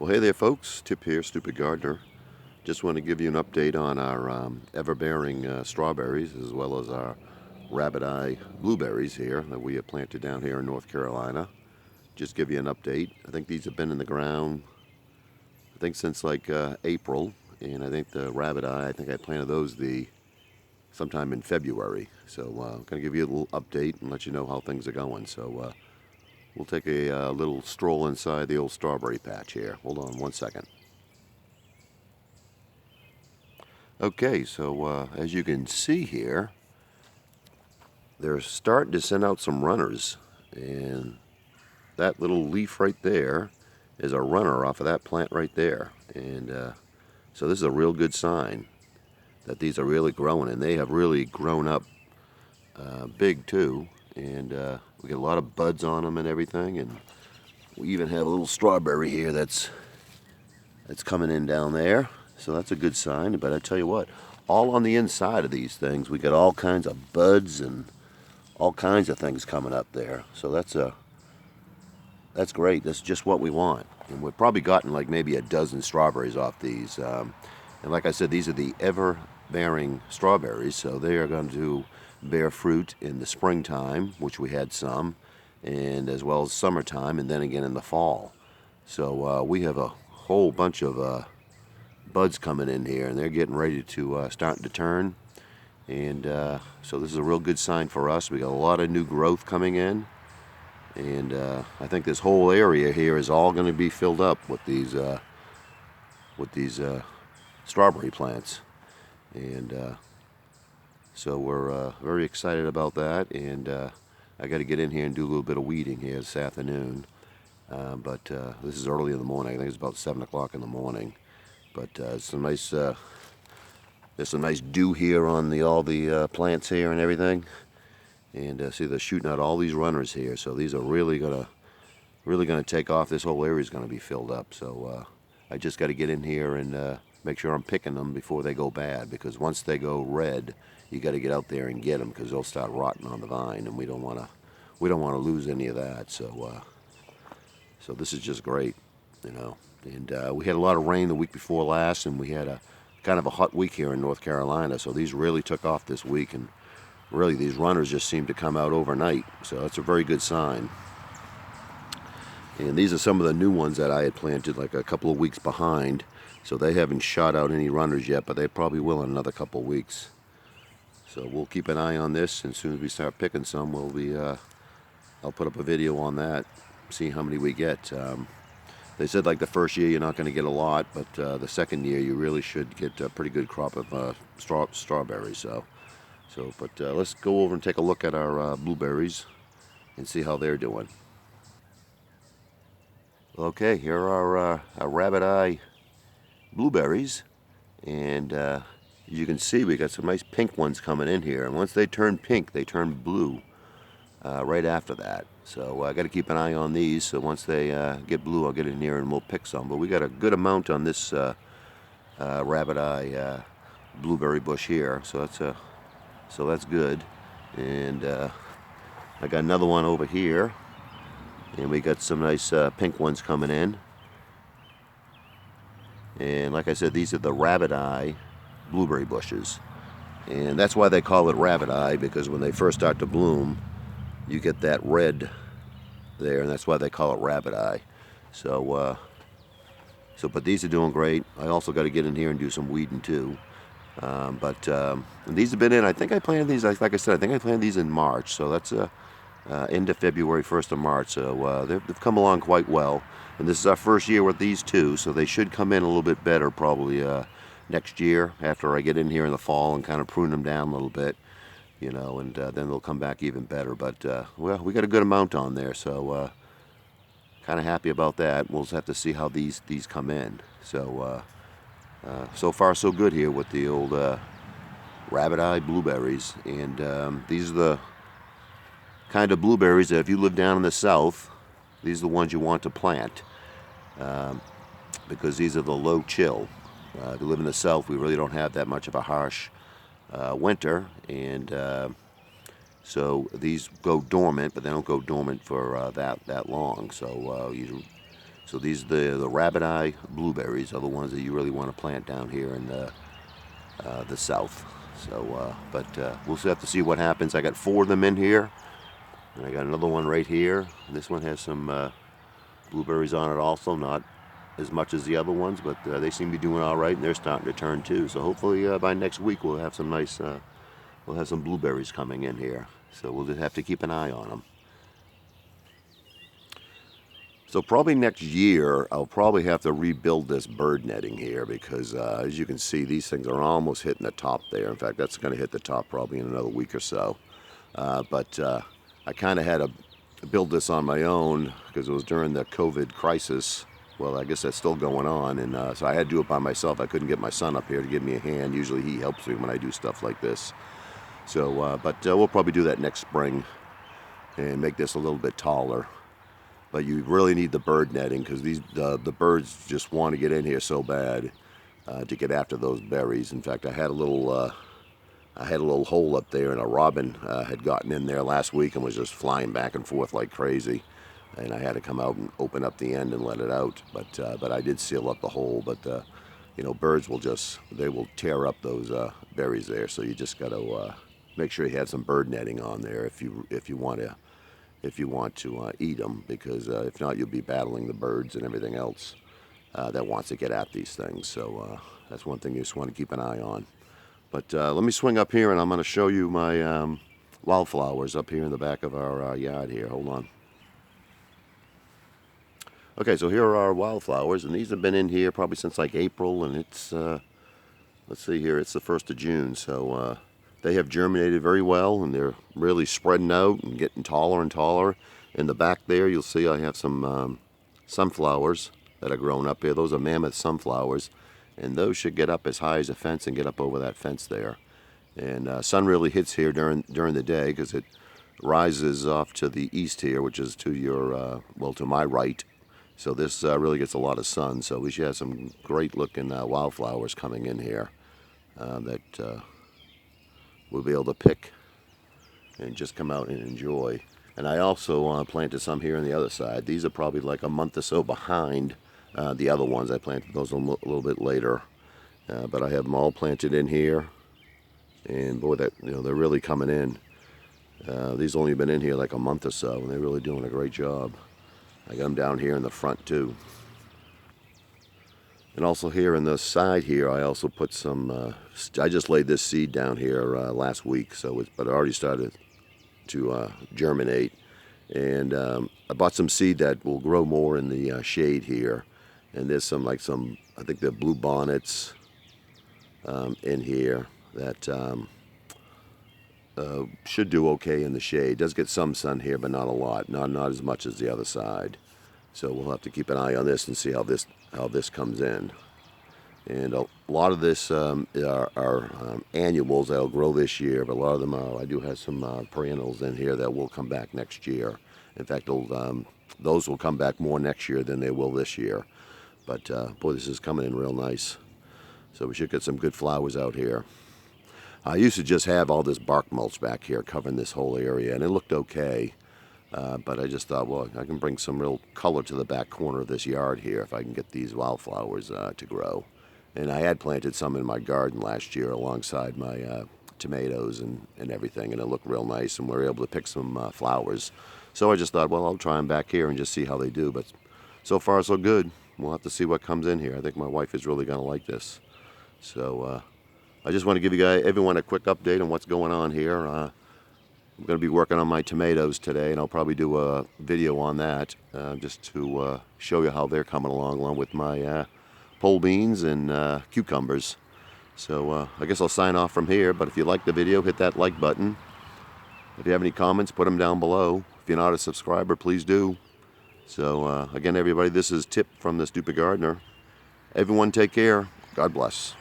Well, hey there, folks. Tip here, Stupid Gardener. Just want to give you an update on our Everbearing strawberries as well as our rabbit eye blueberries here that we have planted down here in North Carolina. Just give you an update. I think these have been in the ground, I think since like April, and I think the rabbit eye, I think I planted those sometime in February. So I'm going to give you a little update and let you know how things are going. So we'll take a little stroll inside the old strawberry patch here. Hold on one second. Okay, so as you can see here, they're starting to send out some runners, and that little leaf right there is a runner off of that plant right there. And so this is a real good sign that these are really growing, and they have really grown up big too. And we get a lot of buds on them and everything, and we even have a little strawberry here that's coming in down there. So that's a good sign. But I tell you what, all on the inside of these things, we got all kinds of buds and all kinds of things coming up there. So that's great. That's just what we want. And we've probably gotten like maybe a dozen strawberries off these. And like I said, these are the ever-bearing strawberries. So they are going to bear fruit in the springtime, which we had some, and as well as summertime, and then again in the fall. So we have a whole bunch of buds coming in here, and they're getting ready to starting to turn. And so this is a real good sign for us. We got a lot of new growth coming in, and I think this whole area here is all going to be filled up with these strawberry plants. And so we're very excited about that. And I got to get in here and do a little bit of weeding here this afternoon. But this is early in the morning. I think it's about 7 o'clock in the morning. But there's some nice dew here on all the plants here and everything. And see, they're shooting out all these runners here. So these are really gonna take off. This whole area is gonna be filled up. So I just got to get in here and make sure I'm picking them before they go bad. Because once they go red, you got to get out there and get them because they'll start rotting on the vine, and we don't want to lose any of that. So so this is just great, you know. And we had a lot of rain the week before last, and we had a kind of a hot week here in North Carolina. So these really took off this week, and really these runners just seem to come out overnight. So that's a very good sign. And these are some of the new ones that I had planted like a couple of weeks behind. So they haven't shot out any runners yet, but they probably will in another couple of weeks. So we'll keep an eye on this, and as soon as we start picking some, I'll put up a video on that, see how many we get. They said like the first year you're not going to get a lot, but the second year you really should get a pretty good crop of strawberries. But let's go over and take a look at our blueberries and see how they're doing. Okay, here are our rabbit eye blueberries, and as you can see, we got some nice pink ones coming in here. And once they turn pink, they turn blue right after that. So I got to keep an eye on these. So once they get blue, I'll get in here and we'll pick some. But we got a good amount on this rabbit eye blueberry bush here. So that's good. And I got another one over here, and we got some nice pink ones coming in. And like I said, these are the rabbit eye blueberry bushes, and that's why they call it rabbit eye, because when they first start to bloom, you get that red there, and that's why they call it rabbit eye. So but these are doing great. I also got to get in here and do some weeding too. But these have been in, I think I planted these, like I said, I think I planted these in March. So that's end of February, 1st of March. So they've come along quite well. And this is our first year with these two, so they should come in a little bit better probably next year after I get in here in the fall and kind of prune them down a little bit, you know, and then they'll come back even better. But, well, we got a good amount on there, so kind of happy about that. We'll just have to see how these come in. So, so far so good here with the old rabbit eye blueberries. And these are the kind of blueberries that if you live down in the south, these are the ones you want to plant, because these are the low chill. If you live in the south, we really don't have that much of a harsh winter, and so these go dormant, but they don't go dormant for that long. So So these are the rabbit eye blueberries, are the ones that you really want to plant down here in the south. So, we'll have to see what happens. I got 4 of them in here, and I got another one right here. This one has some blueberries on it also, not as much as the other ones, but they seem to be doing all right, and they're starting to turn too. So hopefully by next week we'll have some nice, we'll have some blueberries coming in here. So we'll just have to keep an eye on them. So probably next year I'll probably have to rebuild this bird netting here because as you can see, these things are almost hitting the top there. In fact, that's going to hit the top probably in another week or so. I kind of had to build this on my own because it was during the COVID crisis. Well, I guess that's still going on, and so I had to do it by myself. I couldn't get my son up here to give me a hand. Usually he helps me when I do stuff like this. So, we'll probably do that next spring and make this a little bit taller. But you really need the bird netting because the birds just want to get in here so bad to get after those berries. In fact, I had a little hole up there, and a robin had gotten in there last week and was just flying back and forth like crazy. And I had to come out and open up the end and let it out. But I did seal up the hole. But birds will tear up those berries there. So you just got to make sure you have some bird netting on there if you want to eat them, because if not, you'll be battling the birds and everything else that wants to get at these things. So that's one thing you just want to keep an eye on. But let me swing up here, and I'm going to show you my wildflowers up here in the back of our yard here. Hold on. Okay, so here are our wildflowers, and these have been in here probably since like April, and it's, let's see here, it's the 1st of June, so they have germinated very well, and they're really spreading out and getting taller and taller. In the back there, you'll see I have some sunflowers that are growing up here. Those are mammoth sunflowers, and those should get up as high as a fence and get up over that fence there. And sun really hits here during the day because it rises off to the east here, which is to your, to my right. So this really gets a lot of sun, so we should have some great looking wildflowers coming in here that we'll be able to pick and just come out and enjoy. And I also planted some here on the other side. These are probably like a month or so behind the other ones. I planted those a little bit later, but I have them all planted in here, and boy, they're really coming in. These only been in here like a month or so, and they're really doing a great job. I got them down here in the front too. And also here in the side here, I also put some, I just laid this seed down here last week, but it already started to germinate. And I bought some seed that will grow more in the shade here. And there's some, I think they're blue bonnets in here that should do okay in the shade. Does get some sun here, but not a lot, not as much as the other side. So we'll have to keep an eye on this and see how this comes in. And a lot of this are annuals that'll grow this year, but a lot of them I do have some perennials in here that will come back next year. In fact, those will come back more next year than they will this year. But boy, this is coming in real nice. So we should get some good flowers out here. I used to just have all this bark mulch back here covering this whole area, and it looked okay. But I just thought, well, I can bring some real color to the back corner of this yard here if I can get these wildflowers to grow. And I had planted some in my garden last year alongside my tomatoes and everything, and it looked real nice, and we were able to pick some flowers. So I just thought, well, I'll try them back here and just see how they do. But so far, so good. We'll have to see what comes in here. I think my wife is really going to like this. So I just want to give everyone a quick update on what's going on here. I'm going to be working on my tomatoes today, and I'll probably do a video on that just to show you how they're coming along with my pole beans and cucumbers. So I guess I'll sign off from here, but if you like the video, hit that like button. If you have any comments, put them down below. If you're not a subscriber, please do. So again, everybody, this is Tip from the Stupid Gardener. Everyone take care. God bless.